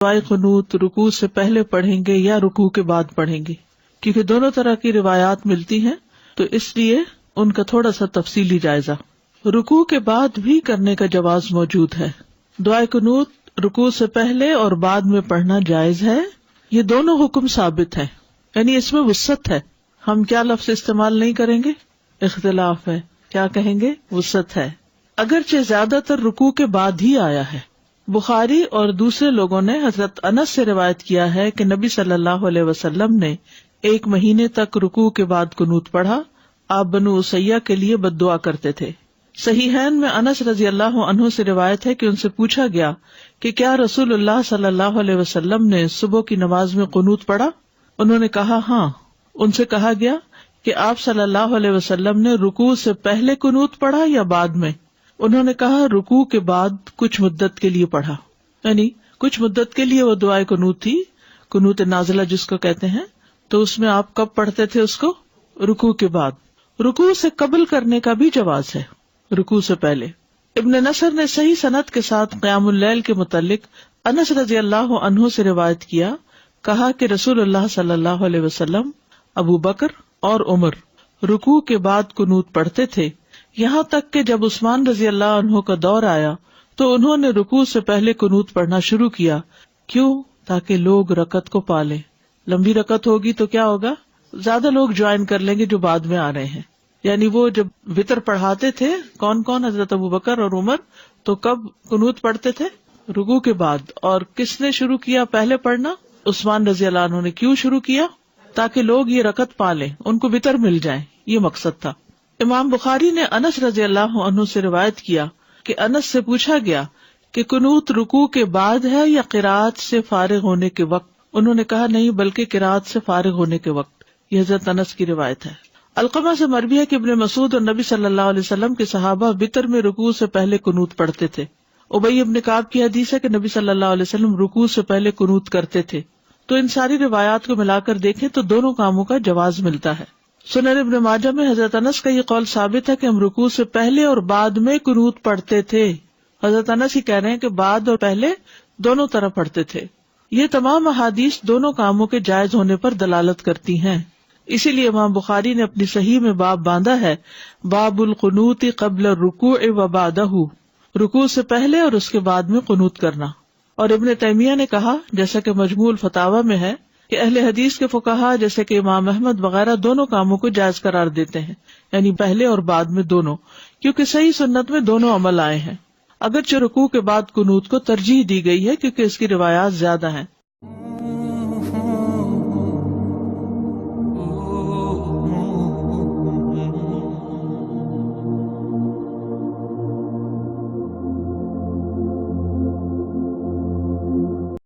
دعائے قنوت رکوع سے پہلے پڑھیں گے یا رکوع کے بعد پڑھیں گے، کیونکہ دونوں طرح کی روایات ملتی ہیں، تو اس لیے ان کا تھوڑا سا تفصیلی جائزہ۔ رکوع کے بعد بھی کرنے کا جواز موجود ہے۔ دعائے قنوت رکوع سے پہلے اور بعد میں پڑھنا جائز ہے، یہ دونوں حکم ثابت ہیں، یعنی اس میں وسعت ہے۔ ہم کیا لفظ استعمال نہیں کریں گے؟ اختلاف ہے، کیا کہیں گے؟ وسعت ہے، اگرچہ زیادہ تر رکوع کے بعد ہی آیا ہے۔ بخاری اور دوسرے لوگوں نے حضرت انس سے روایت کیا ہے کہ نبی صلی اللہ علیہ وسلم نے 1 مہینے تک رکوع کے بعد قنوت پڑھا۔ آپ بنو اسیہ کے لیے بد دعا کرتے تھے۔ صحیحین میں انس رضی اللہ عنہ سے روایت ہے کہ ان سے پوچھا گیا کہ کیا رسول اللہ صلی اللہ علیہ وسلم نے صبح کی نماز میں قنوت پڑھا؟ انہوں نے کہا ہاں۔ ان سے کہا گیا کہ آپ صلی اللہ علیہ وسلم نے رکوع سے پہلے قنوت پڑھا یا بعد میں؟ انہوں نے کہا رکوع کے بعد کچھ مدت کے لیے پڑھا، یعنی کچھ مدت کے لیے وہ دعائے قنوت تھی، قنوت نازلہ جس کو کہتے ہیں۔ تو اس میں آپ کب پڑھتے تھے اس کو؟ رکوع کے بعد۔ رکوع سے قبل کرنے کا بھی جواز ہے، رکوع سے پہلے۔ ابن نصر نے صحیح سند کے ساتھ قیام اللیل کے متعلق انس رضی اللہ عنہ سے روایت کیا، کہا کہ رسول اللہ صلی اللہ علیہ وسلم، ابو بکر اور عمر رکوع کے بعد قنوت پڑھتے تھے، یہاں تک کہ جب عثمان رضی اللہ عنہ کا دور آیا تو انہوں نے رکوع سے پہلے قنوت پڑھنا شروع کیا۔ کیوں؟ تاکہ لوگ رکعت کو پالیں۔ لمبی رکعت ہوگی تو کیا ہوگا؟ زیادہ لوگ جوائن کر لیں گے جو بعد میں آ رہے ہیں۔ یعنی وہ جب وتر پڑھاتے تھے، کون کون؟ حضرت ابو بکر اور عمر، تو کب قنوت پڑھتے تھے؟ رکوع کے بعد۔ اور کس نے شروع کیا پہلے پڑھنا؟ عثمان رضی اللہ عنہ نے۔ کیوں شروع کیا؟ تاکہ لوگ یہ رکعت پالیں، ان کو وتر مل جائے، یہ مقصد تھا۔ امام بخاری نے انس رضی اللہ عنہ سے روایت کیا کہ انس سے پوچھا گیا کہ قنوت رکوع کے بعد ہے یا قرات سے فارغ ہونے کے وقت؟ انہوں نے کہا نہیں، بلکہ قرات سے فارغ ہونے کے وقت۔ یہ حضرت انس کی روایت ہے۔ علقمہ سے مروی ہے کہ ابن مسعود اور نبی صلی اللہ علیہ وسلم کے صحابہ وتر میں رکوع سے پہلے قنوت پڑھتے تھے۔ ابی ابن کعب کی حدیث ہے کہ نبی صلی اللہ علیہ وسلم رکوع سے پہلے قنوت کرتے تھے۔ تو ان ساری روایات کو ملا کر دیکھیں تو دونوں کاموں کا جواز ملتا ہے۔ سنن ابن ماجہ میں حضرت انس کا یہ قول ثابت ہے کہ ہم رکوع سے پہلے اور بعد میں قنوت پڑھتے تھے۔ حضرت انس ہی کہہ رہے ہیں کہ بعد اور پہلے دونوں طرح پڑھتے تھے۔ یہ تمام احادیث دونوں کاموں کے جائز ہونے پر دلالت کرتی ہیں، اسی لیے امام بخاری نے اپنی صحیح میں باب باندھا ہے، باب القنوت قبل الرکوع و بعدہ، رکوع سے پہلے اور اس کے بعد میں قنوت کرنا۔ اور ابن تیمیہ نے کہا، جیسا کہ مجموع الفتاوی میں ہے، کہ اہل حدیث کے فقہا جیسے کہ امام احمد وغیرہ دونوں کاموں کو جائز قرار دیتے ہیں، یعنی پہلے اور بعد میں دونوں، کیونکہ صحیح سنت میں دونوں عمل آئے ہیں۔ اگرچہ رکوع کے بعد قنوت کو ترجیح دی گئی ہے کیونکہ اس کی روایات زیادہ ہیں۔